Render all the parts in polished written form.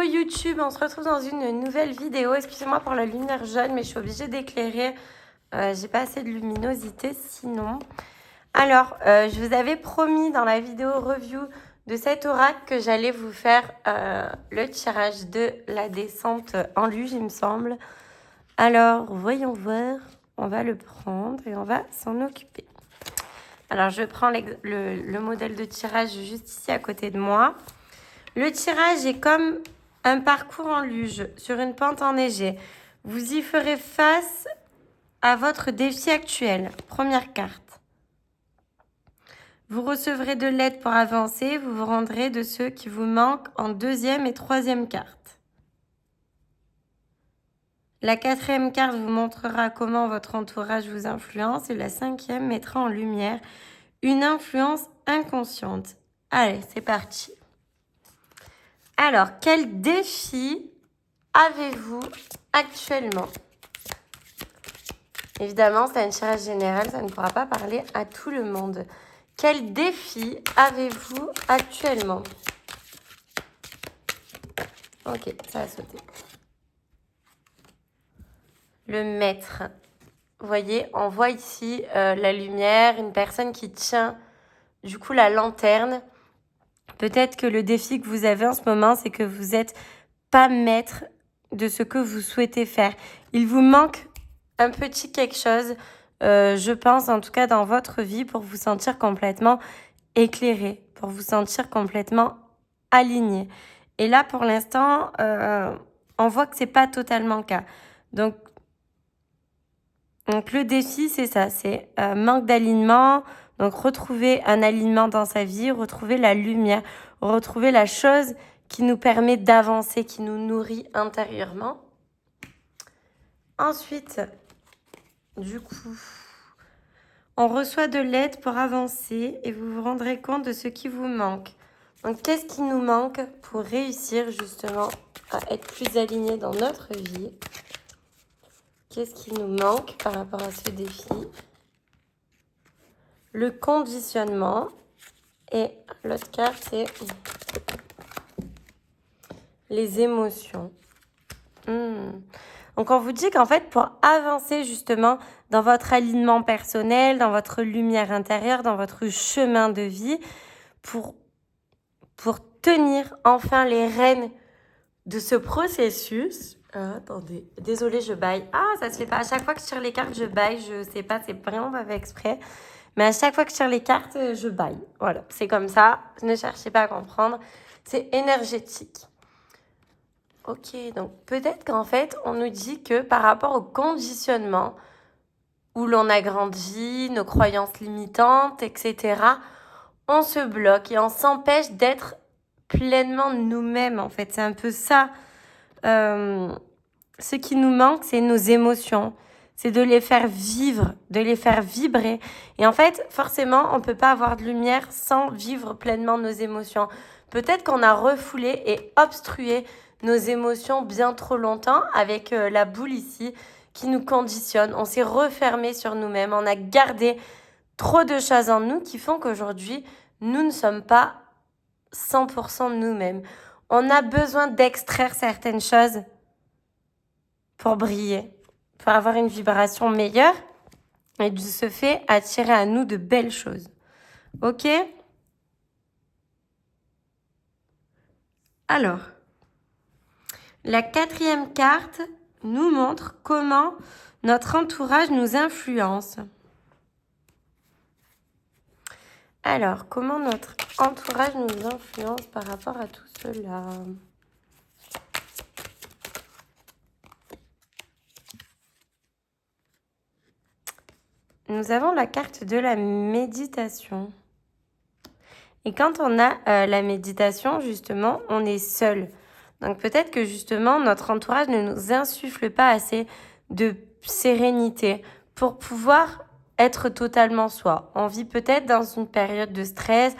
Hello YouTube, on se retrouve dans une nouvelle vidéo. Excusez-moi pour la lumière jaune, mais je suis obligée d'éclairer. J'ai pas assez de luminosité sinon. Alors, je vous avais promis dans la vidéo review de cet oracle que j'allais vous faire le tirage de la descente en luge, il me semble. Alors, voyons voir. On va le prendre et on va s'en occuper. Alors, je prends le modèle de tirage juste ici à côté de moi. Le tirage est comme un parcours en luge sur une pente enneigée. Vous y ferez face à votre défi actuel. Première carte. Vous recevrez de l'aide pour avancer. Vous vous rendrez de ceux qui vous manquent en deuxième et troisième carte. La quatrième carte vous montrera comment votre entourage vous influence et la cinquième mettra en lumière une influence inconsciente. Allez, c'est parti. Alors, quel défi avez-vous actuellement? Évidemment, c'est un tirage général, ça ne pourra pas parler à tout le monde. Quel défi avez-vous actuellement? Ok, ça a sauté. Le maître. Vous voyez, on voit ici la lumière, une personne qui tient du coup la lanterne. Peut-être que le défi que vous avez en ce moment, c'est que vous n'êtes pas maître de ce que vous souhaitez faire. Il vous manque un petit quelque chose, je pense en tout cas dans votre vie, pour vous sentir complètement éclairé, pour vous sentir complètement aligné. Et là, pour l'instant, on voit que c'est pas totalement le cas. Donc le défi, c'est ça, c'est manque d'alignement. Donc retrouver un alignement dans sa vie, retrouver la lumière, retrouver la chose qui nous permet d'avancer, qui nous nourrit intérieurement. Ensuite, du coup, on reçoit de l'aide pour avancer et vous vous rendrez compte de ce qui vous manque. Donc, qu'est-ce qui nous manque pour réussir justement à être plus aligné dans notre vie? Qu'est-ce qui nous manque par rapport à ce défi? Le conditionnement. Et l'autre carte, c'est les émotions. Donc, on vous dit qu'en fait, pour avancer justement dans votre alignement personnel, dans votre lumière intérieure, dans votre chemin de vie, pour tenir enfin les rênes de ce processus. Attendez, désolée, je baille. Ça se fait pas. À chaque fois que je tire les cartes, je baille. Je sais pas, c'est vraiment pas fait exprès. Mais à chaque fois que je tire les cartes, je baille. Voilà, c'est comme ça. Ne cherchez pas à comprendre. C'est énergétique. Ok, donc peut-être qu'en fait, on nous dit que par rapport au conditionnement où l'on a grandi, nos croyances limitantes, etc., on se bloque et on s'empêche d'être pleinement nous-mêmes, en fait. C'est un peu ça. Ce qui nous manque, c'est nos émotions. C'est de les faire vivre, de les faire vibrer. Et en fait, forcément, on ne peut pas avoir de lumière sans vivre pleinement nos émotions. Peut-être qu'on a refoulé et obstrué nos émotions bien trop longtemps avec la boule ici qui nous conditionne. On s'est refermé sur nous-mêmes. On a gardé trop de choses en nous qui font qu'aujourd'hui, nous ne sommes pas 100% de nous-mêmes. On a besoin d'extraire certaines choses pour briller, pour avoir une vibration meilleure et de ce fait attirer à nous de belles choses. Ok? Alors, la quatrième carte nous montre comment notre entourage nous influence. Alors, comment notre entourage nous influence par rapport à tout cela? Nous avons la carte de la méditation. Et quand on a la méditation, justement, on est seul. Donc peut-être que justement, notre entourage ne nous insuffle pas assez de sérénité pour pouvoir être totalement soi. On vit peut-être dans une période de stress,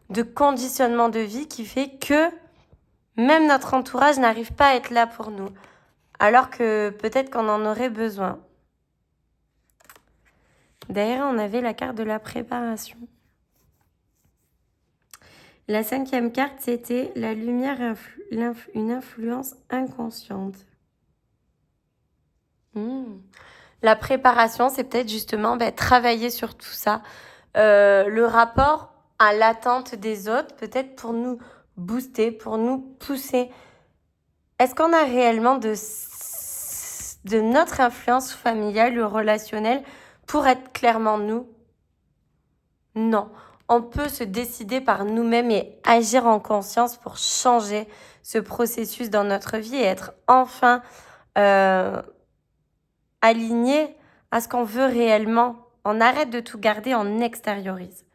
de conditionnement de vie qui fait que même notre entourage n'arrive pas à être là pour nous, alors que peut-être qu'on en aurait besoin. Derrière, on avait la carte de la préparation. La 5e carte, c'était la lumière, une influence inconsciente. La préparation, c'est peut-être justement travailler sur tout ça. Le rapport à l'attente des autres, peut-être pour nous booster, pour nous pousser. Est-ce qu'on a réellement de notre influence familiale ou relationnelle pour être clairement nous? Non. On peut se décider par nous-mêmes et agir en conscience pour changer ce processus dans notre vie et être enfin aligné à ce qu'on veut réellement. On arrête de tout garder, on extériorise.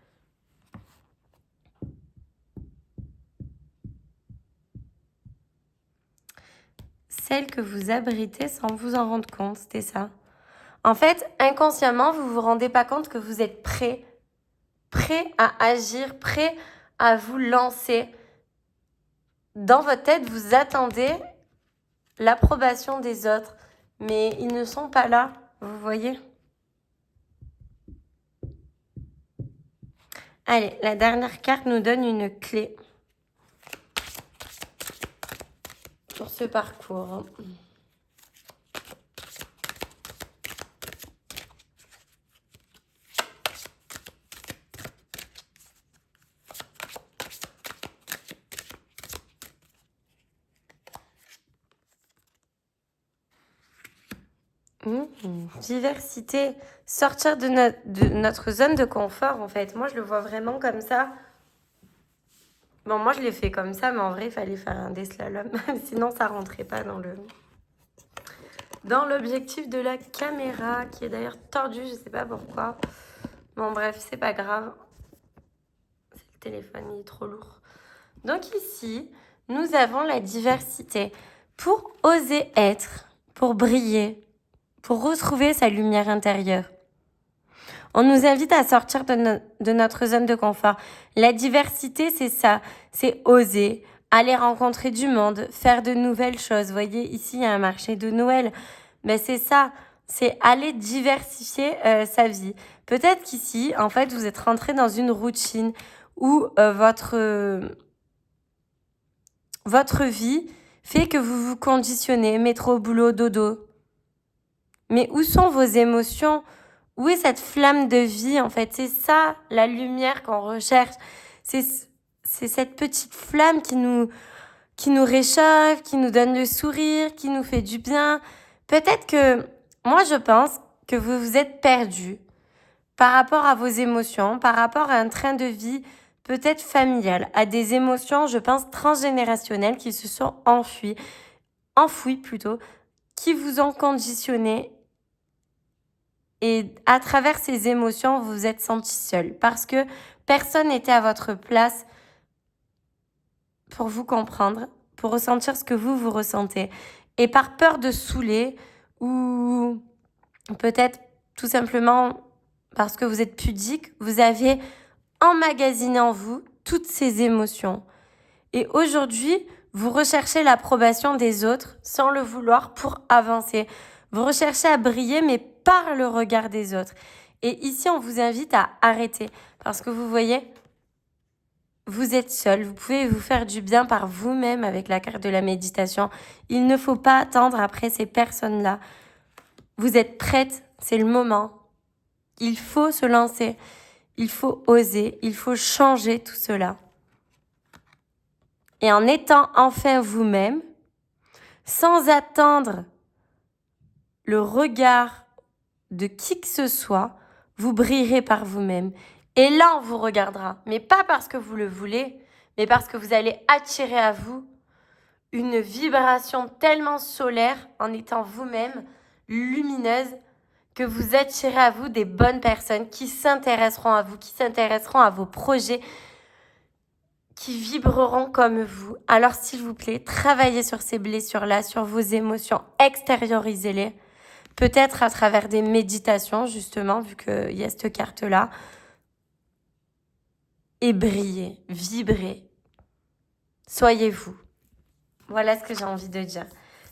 Celle que vous abritez sans vous en rendre compte, c'était ça. En fait, inconsciemment, vous vous rendez pas compte que vous êtes prêt à agir, prêt à vous lancer. Dans votre tête, vous attendez l'approbation des autres, mais ils ne sont pas là, vous voyez? Allez, la dernière carte nous donne une clé pour ce parcours. Diversité, sortir de notre zone de confort en fait. Moi je le vois vraiment comme ça. Bon, moi je l'ai fait comme ça, mais en vrai il fallait faire un des slaloms, sinon ça rentrait pas dans l'objectif de la caméra, qui est d'ailleurs tordu, je sais pas pourquoi. Bon bref, c'est pas grave. C'est le téléphone, il est trop lourd. Donc ici, nous avons la diversité pour oser être, pour briller, pour retrouver sa lumière intérieure. On nous invite à sortir de notre zone de confort. La diversité, c'est ça, c'est oser, aller rencontrer du monde, faire de nouvelles choses. Vous voyez, ici, il y a un marché de Noël. Mais c'est ça, c'est aller diversifier sa vie. Peut-être qu'ici, en fait, vous êtes rentré dans une routine où votre vie fait que vous vous conditionnez, métro, boulot, dodo. Mais où sont vos émotions? Où est cette flamme de vie, en fait? C'est ça, la lumière qu'on recherche. C'est cette petite flamme qui nous réchauffe, qui nous donne le sourire, qui nous fait du bien. Peut-être que, moi, je pense que vous vous êtes perdu par rapport à vos émotions, par rapport à un train de vie peut-être familial, à des émotions, je pense, transgénérationnelles qui se sont enfouies plutôt, qui vous ont conditionné. Et à travers ces émotions, vous vous êtes senti seul parce que personne n'était à votre place pour vous comprendre, pour ressentir ce que vous ressentez. Et par peur de saouler ou peut-être tout simplement parce que vous êtes pudique, vous avez emmagasiné en vous toutes ces émotions. Et aujourd'hui, vous recherchez l'approbation des autres sans le vouloir pour avancer. Vous recherchez à briller, mais par le regard des autres. Et ici, on vous invite à arrêter. Parce que vous voyez, vous êtes seul. Vous pouvez vous faire du bien par vous-même avec la carte de la méditation. Il ne faut pas attendre après ces personnes-là. Vous êtes prête, c'est le moment. Il faut se lancer. Il faut oser. Il faut changer tout cela. Et en étant enfin vous-même, sans attendre le regard de qui que ce soit, vous brillerez par vous-même. Et là, on vous regardera. Mais pas parce que vous le voulez, mais parce que vous allez attirer à vous une vibration tellement solaire en étant vous-même, lumineuse, que vous attirez à vous des bonnes personnes qui s'intéresseront à vous, qui s'intéresseront à vos projets, qui vibreront comme vous. Alors, s'il vous plaît, travaillez sur ces blessures-là, sur vos émotions, extériorisez-les. Peut-être à travers des méditations, justement, vu qu'il y a cette carte-là. Et brillez, vibrez. Soyez vous. Voilà ce que j'ai envie de dire.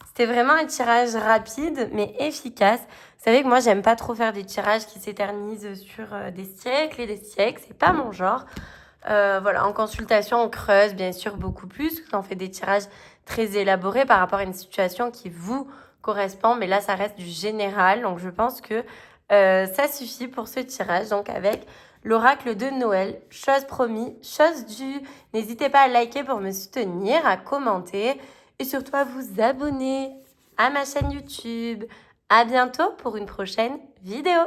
C'était vraiment un tirage rapide, mais efficace. Vous savez que moi, j'aime pas trop faire des tirages qui s'éternisent sur des siècles et des siècles. C'est pas mon genre. Voilà, en consultation, on creuse bien sûr beaucoup plus. On fait des tirages très élaborés par rapport à une situation qui vous correspond. Mais là, ça reste du général. Donc, je pense que ça suffit pour ce tirage. Donc, avec l'oracle de Noël, chose promis, chose due. N'hésitez pas à liker pour me soutenir, à commenter et surtout à vous abonner à ma chaîne YouTube. À bientôt pour une prochaine vidéo.